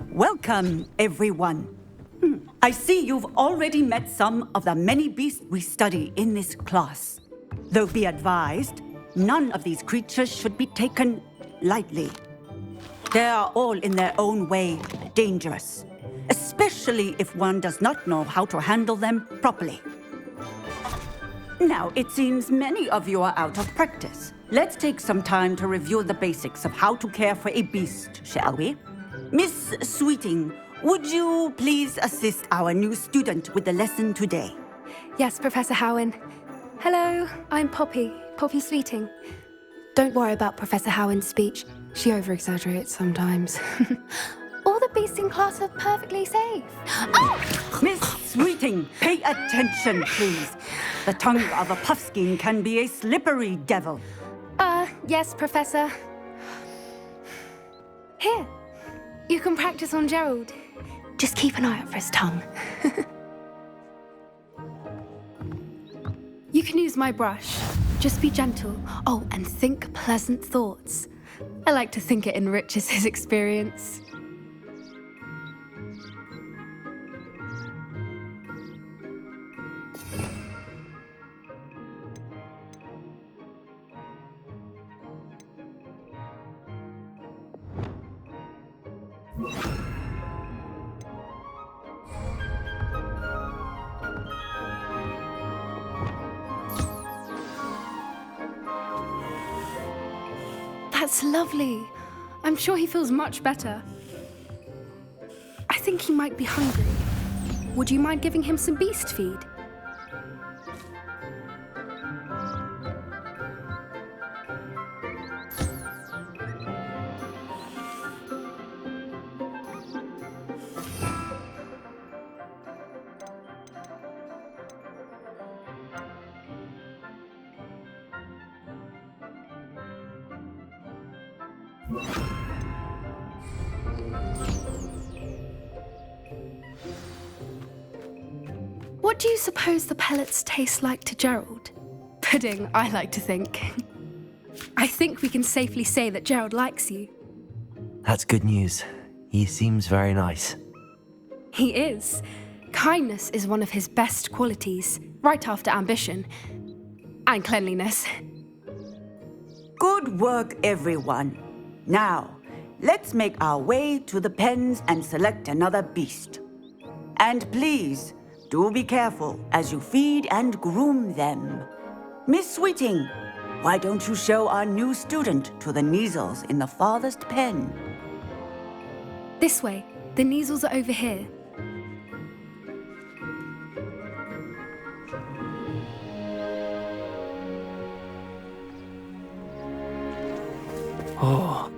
Welcome, everyone. I see you've already met some of the many beasts we study in this class. Though be advised, none of these creatures should be taken lightly. They are all in their own way dangerous, especially if one does not know how to handle them properly. Now, it seems many of you are out of practice. Let's take some time to review the basics of how to care for a beast, shall we? Miss Sweeting, would you please assist our new student with the lesson today? Yes, Professor Howen. Hello, I'm Poppy Sweeting. Don't worry about Professor Howen's speech. She over-exaggerates sometimes. All the beasts in class are perfectly safe. Oh! Miss Sweeting, pay attention, please. The tongue of a puffskein can be a slippery devil. Yes, Professor. Here, you can practice on Gerald. Just keep an eye out for his tongue. You can use my brush. Just be gentle. Oh, and think pleasant thoughts. I like to think it enriches his experience. That's lovely. I'm sure he feels much better. I think he might be hungry. Would you mind giving him some beast feed? What do you suppose the pellets taste like to Gerald? Pudding, I like to think. I think we can safely say that Gerald likes you. That's good news. He seems very nice. He is. Kindness is one of his best qualities, right after ambition. And cleanliness. Good work, everyone. Now, let's make our way to the pens and select another beast. And please, do be careful as you feed and groom them. Miss Sweeting, why don't you show our new student to the Neasels in the farthest pen? This way. The Neasels are over here. Oh,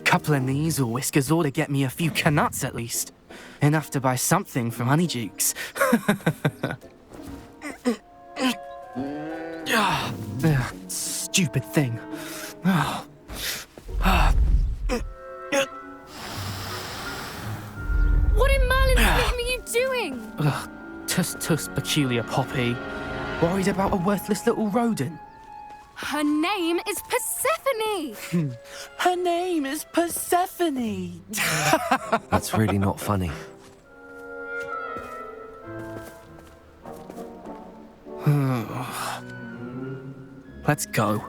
couple of Neasel whiskers ought to get me a few canuts at least. Enough to buy something from Honeydukes. Stupid thing. What in Merlin's name are you doing? Tuss, peculiar Poppy. Worried about a worthless little rodent. Her name is Persephone! Her name is Persephone! That's really not funny. Let's go.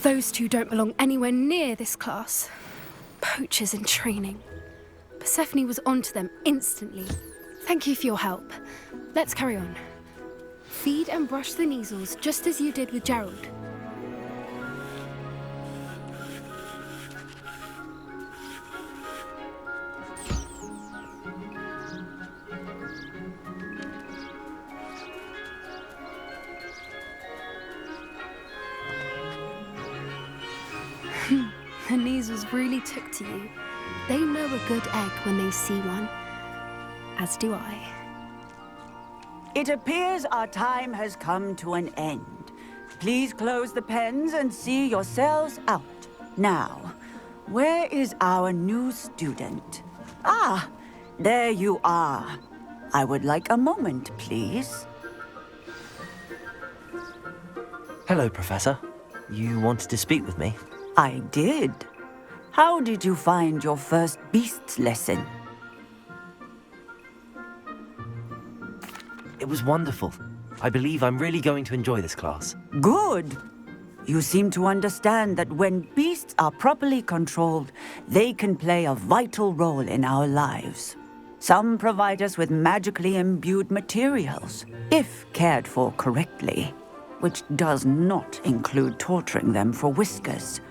Those two don't belong anywhere near this class. Poachers in training. Persephone was onto them instantly. Thank you for your help. Let's carry on. Feed and brush the Neasels just as you did with Gerald. The Neasels really took to you. They know a good egg when they see one. As do I. It appears our time has come to an end. Please close the pens and see yourselves out. Now, where is our new student? Ah, there you are. I would like a moment, please. Hello, Professor. You wanted to speak with me? I did. How did you find your first beasts lesson? It was wonderful. I believe I'm really going to enjoy this class. Good. You seem to understand that when beasts are properly controlled, they can play a vital role in our lives. Some provide us with magically imbued materials, if cared for correctly, which does not include torturing them for whiskers.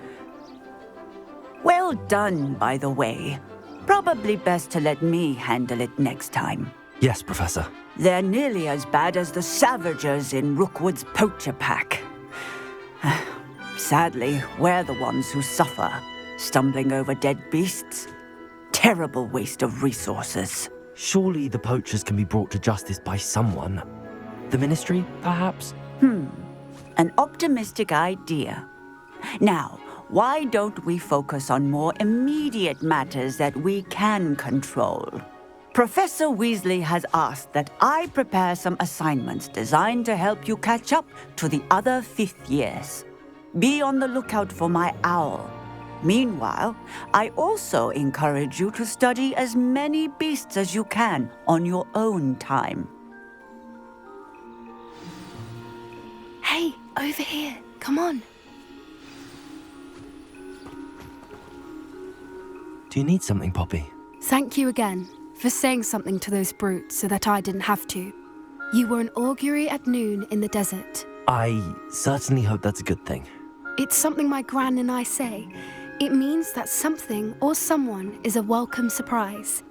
Well done, by the way. Probably best to let me handle it next time. Yes, Professor. They're nearly as bad as the Savagers in Rookwood's poacher pack. Sadly, we're the ones who suffer, stumbling over dead beasts. Terrible waste of resources. Surely the poachers can be brought to justice by someone. The Ministry, perhaps? An optimistic idea. Now, why don't we focus on more immediate matters that we can control? Professor Weasley has asked that I prepare some assignments designed to help you catch up to the other fifth years. Be on the lookout for my owl. Meanwhile, I also encourage you to study as many beasts as you can on your own time. Hey, over here. Come on. Do you need something, Poppy? Thank you again for saying something to those brutes so that I didn't have to. You were an augury at noon in the desert. I certainly hope that's a good thing. It's something my gran and I say. It means that something or someone is a welcome surprise.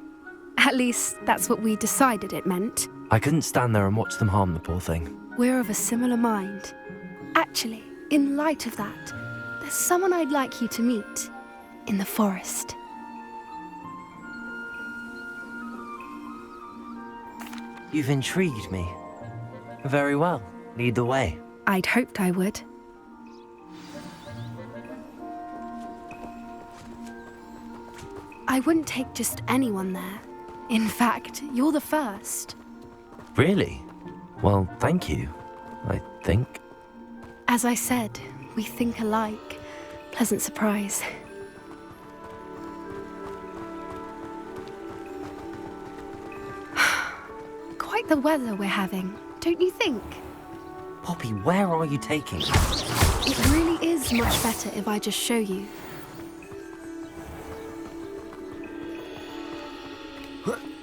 At least, that's what we decided it meant. I couldn't stand there and watch them harm the poor thing. We're of a similar mind. Actually, in light of that, there's someone I'd like you to meet in the forest. You've intrigued me. Very well. Lead the way. I'd hoped I would. I wouldn't take just anyone there. In fact, you're the first. Really? Well, thank you, I think. As I said, we think alike. Pleasant surprise. Quite the weather we're having, don't you think? Poppy, where are you taking me? It really is much better if I just show you.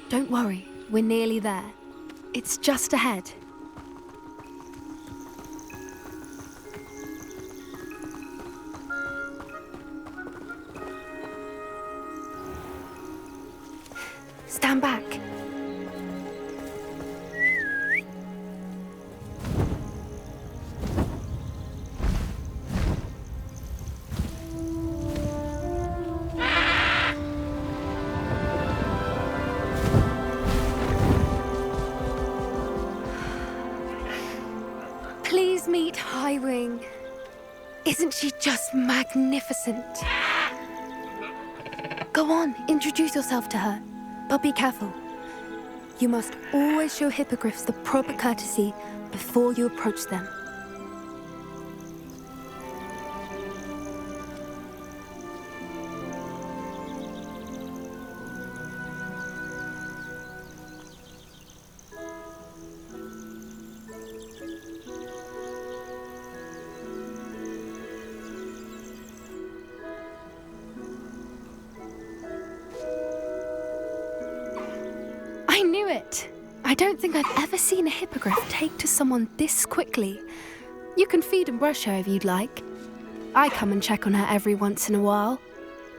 Don't worry, we're nearly there. It's just ahead. Stand back. Please meet Highwing. Isn't she just magnificent? Go on, introduce yourself to her. But be careful. You must always show hippogriffs the proper courtesy before you approach them. I knew it! I don't think I've ever seen a hippogriff take to someone this quickly. You can feed and brush her if you'd like. I come and check on her every once in a while.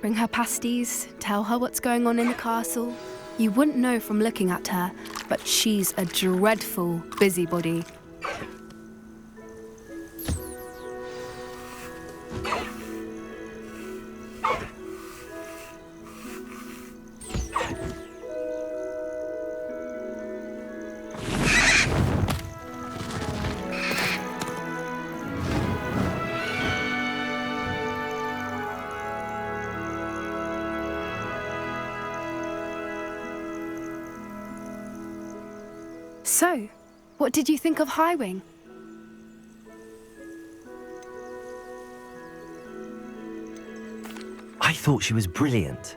Bring her pasties, tell her what's going on in the castle. You wouldn't know from looking at her, but she's a dreadful busybody. So, what did you think of Highwing? I thought she was brilliant.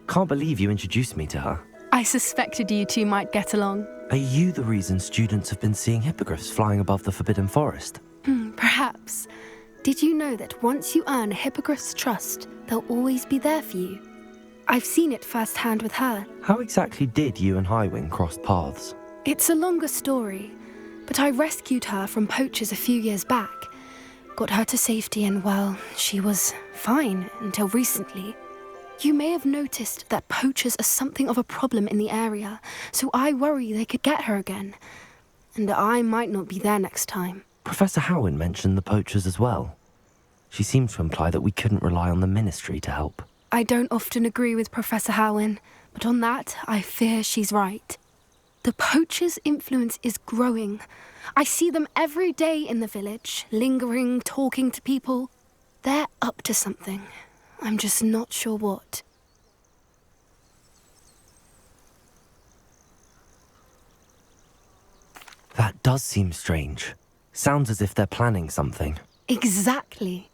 Can't believe you introduced me to her. I suspected you two might get along. Are you the reason students have been seeing hippogriffs flying above the Forbidden Forest? Perhaps. Did you know that once you earn a hippogriff's trust, they'll always be there for you? I've seen it firsthand with her. How exactly did you and Highwing cross paths? It's a longer story, but I rescued her from poachers a few years back. Got her to safety and, well, she was fine until recently. You may have noticed that poachers are something of a problem in the area, so I worry they could get her again. And I might not be there next time. Professor Howin mentioned the poachers as well. She seemed to imply that we couldn't rely on the Ministry to help. I don't often agree with Professor Howin, but on that, I fear she's right. The poachers' influence is growing. I see them every day in the village, lingering, talking to people. They're up to something. I'm just not sure what. That does seem strange. Sounds as if they're planning something. Exactly.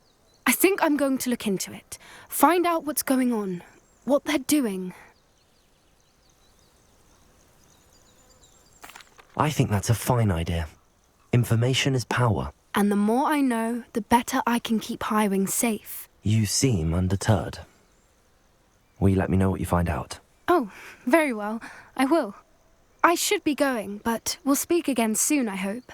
I think I'm going to look into it. Find out what's going on, what they're doing. I think that's a fine idea. Information is power. And the more I know, the better I can keep Highwing safe. You seem undeterred. Will you let me know what you find out? Oh, very well. I will. I should be going, but we'll speak again soon, I hope.